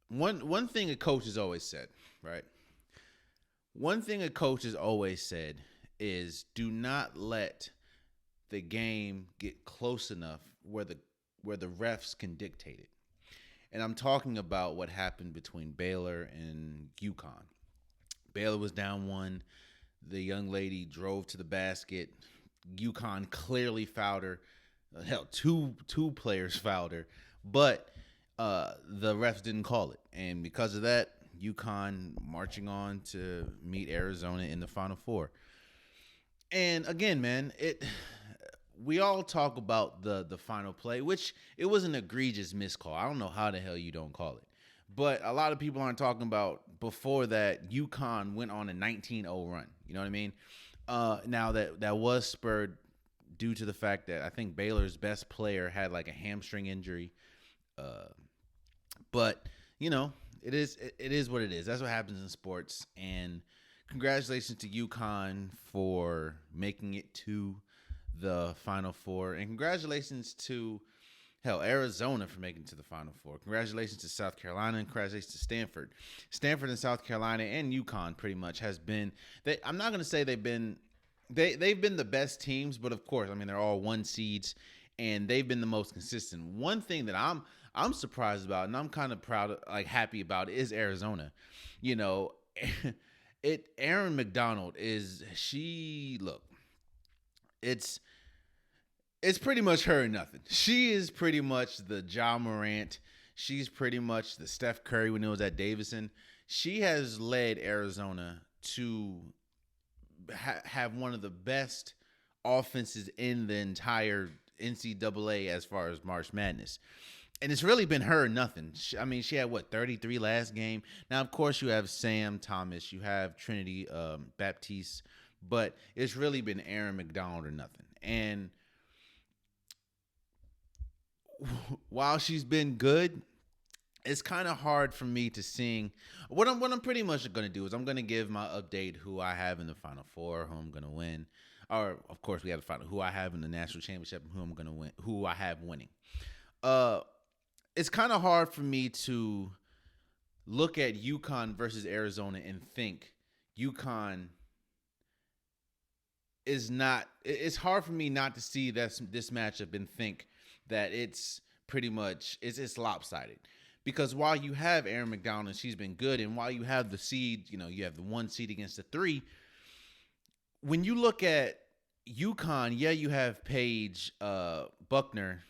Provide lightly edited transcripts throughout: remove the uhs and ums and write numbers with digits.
one thing a coach has always said, right? One thing a coach has always said is do not let the game get close enough where the refs can dictate it. And I'm talking about what happened between Baylor and UConn. Baylor was down one. The young lady drove to the basket. UConn clearly fouled her. Hell, two players fouled her, but the refs didn't call it, and because of that, UConn marching on to meet Arizona in the Final Four. And again, man, it we all talk about the final play, which it was an egregious miscall. I don't know how the hell you don't call it. But a lot of people aren't talking about before that UConn went on a 19-0 run. You know what I mean? Now that was spurred due to the fact that I think Baylor's best player had like a hamstring injury. Uh, but it is what it is. That's what happens in sports. And congratulations to UConn for making it to the Final Four, and congratulations to Arizona for making it to the Final Four. Congratulations to South Carolina, and congratulations to Stanford. Stanford and South Carolina and UConn pretty much has been. I'm not going to say they've been the best teams, but of course, I mean they're all one seeds, and they've been the most consistent. One thing that I'm surprised about, and I'm kind of proud, like happy about, is Arizona. You know, Aaron McDonald is she look. It's pretty much her and nothing. She is pretty much the Ja Morant. She's pretty much the Steph Curry when it was at Davidson. She has led Arizona to have one of the best offenses in the entire NCAA as far as March Madness. And it's really been her or nothing. I mean, she had, 33 last game? Now, of course, you have Sam Thomas. You have Trinity Baptiste. But it's really been Aaron McDonald or nothing. And while she's been good, it's kind of hard for me to sing. What I'm pretty much going to do is I'm going to give my update who I have in the Final Four, who I'm going to win. Or, of course, we have to find out who I have in the national championship and who I'm going to win, who I have winning. It's kind of hard for me to look at UConn versus Arizona and think UConn is not. It's hard for me not to see this matchup and think that it's pretty much it's lopsided. Because while you have Aaron McDonald and she's been good, and while you have the seed, you have the 1 seed against the 3. When you look at UConn, yeah, you have Paige Buckner,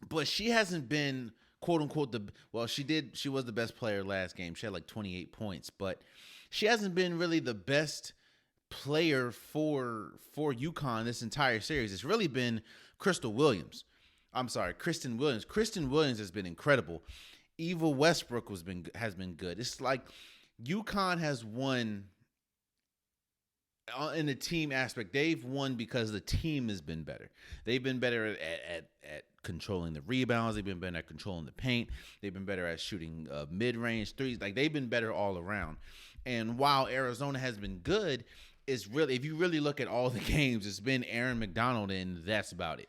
but she hasn't been quote unquote she was the best player last game. She had like 28 points, but she hasn't been really the best player for UConn this entire series. It's really been Kristen Williams. Kristen Williams has been incredible. Eva Westbrook has been good. It's like UConn has won in the team aspect. They've won because the team has been better. They've been better at controlling the rebounds. They've been better at controlling the paint. They've been better at shooting mid-range threes. Like, they've been better all around. And while Arizona has been good, it's really, if you really look at all the games, it's been Aaron McDonald, and that's about it.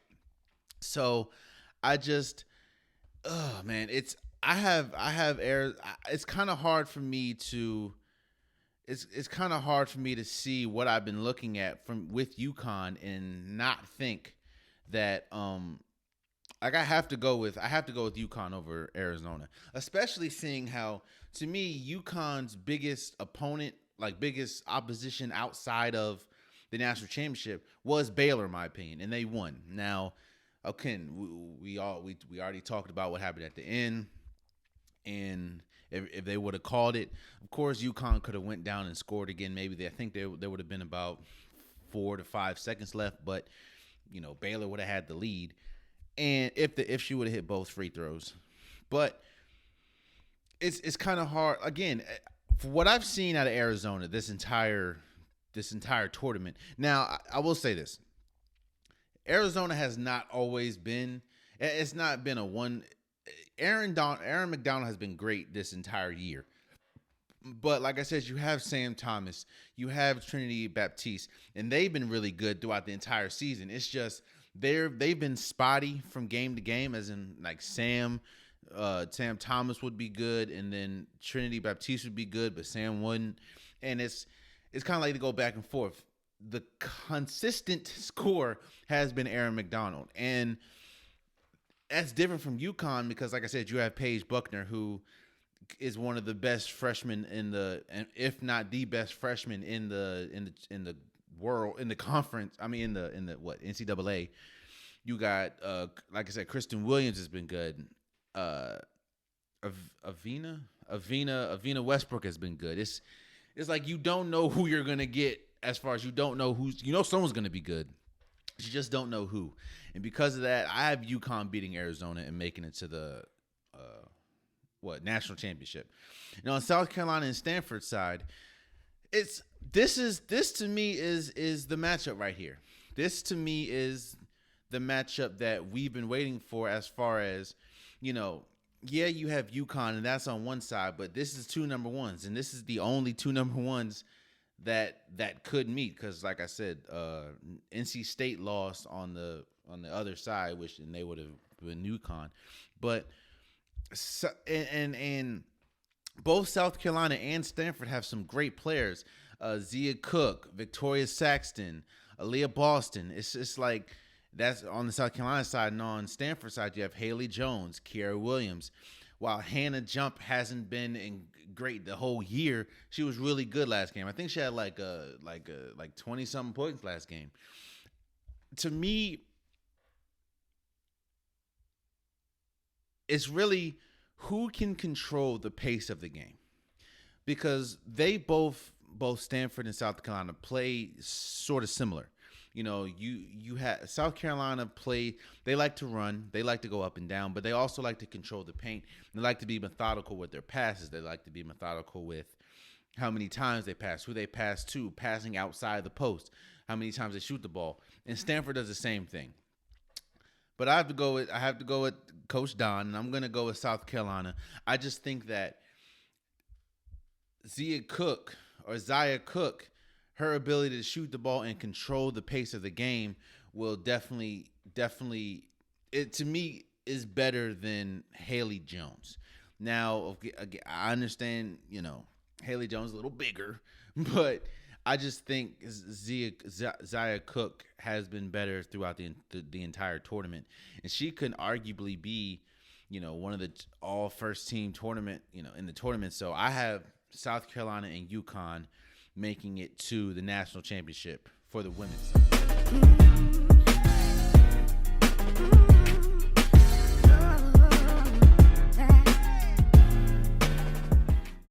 So I just, man, it's kind of hard for me to. It's kind of hard for me to see what I've been looking at with UConn and not think that like I have to go with UConn over Arizona, especially seeing how, to me, UConn's biggest opponent, like biggest opposition outside of the national championship, was Baylor, in my opinion, and they won. Now, okay, we already talked about what happened at the end, and if they would have called it, of course, UConn could have went down and scored again. Maybe I think there would have been about 4 to 5 seconds left, but Baylor would have had the lead, and if she would have hit both free throws. But it's kind of hard. Again, for what I've seen out of Arizona this entire tournament. Now, I will say this: Arizona has not always been. It's not been a one. Aaron McDonald has been great this entire year. But like I said, you have Sam Thomas, you have Trinity Baptiste, and they've been really good throughout the entire season. It's just they've been spotty from game to game, as in like Sam Sam Thomas would be good, and then Trinity Baptiste would be good, but Sam wouldn't. And it's kind of like to go back and forth. The consistent score has been Aaron McDonald, and that's different from UConn because, like I said, you have Paige Buckner, who is one of the best freshmen in the, if not the best freshman in the world, in the conference. I mean, in the what, NCAA. You got like I said, Kristen Williams has been good. Avina Westbrook has been good. It's like you don't know who you're gonna get, as far as you don't know someone's gonna be good. You just don't know who. And because of that, I have UConn beating Arizona and making it to the national championship. On South Carolina and Stanford side, this to me is the matchup right here. This to me is the matchup that we've been waiting for, as far as, yeah, you have UConn and that's on one side, but this is two number ones, and this is the only two number ones that could meet, because like I said, NC State lost on the other side, and they would have been UConn, but and both South Carolina and Stanford have some great players. Zia Cook, Victoria Saxton, Aaliyah Boston. It's just like, that's on the South Carolina side, and on Stanford side, you have Haley Jones, Kiara Williams. While Hannah Jump hasn't been great the whole year, she was really good last game. I think she had like 20 something points last game. To me, it's really who can control the pace of the game, because they both Stanford and South Carolina play sort of similar. You have South Carolina play. They like to run. They like to go up and down, but they also like to control the paint. They like to be methodical with their passes. They like to be methodical with how many times they pass, who they pass to, passing outside the post, how many times they shoot the ball. And Stanford does the same thing. But I have to go with Coach Don, and I'm going to go with South Carolina. I just think that Zia Cook, her ability to shoot the ball and control the pace of the game will definitely, it to me is better than Haley Jones. Now, I understand, Haley Jones is a little bigger, but I just think Zia Cook has been better throughout the entire tournament, and she could arguably be, one of the all first team tournament, in the tournament. So I have South Carolina and UConn making it to the national championship for the women's side.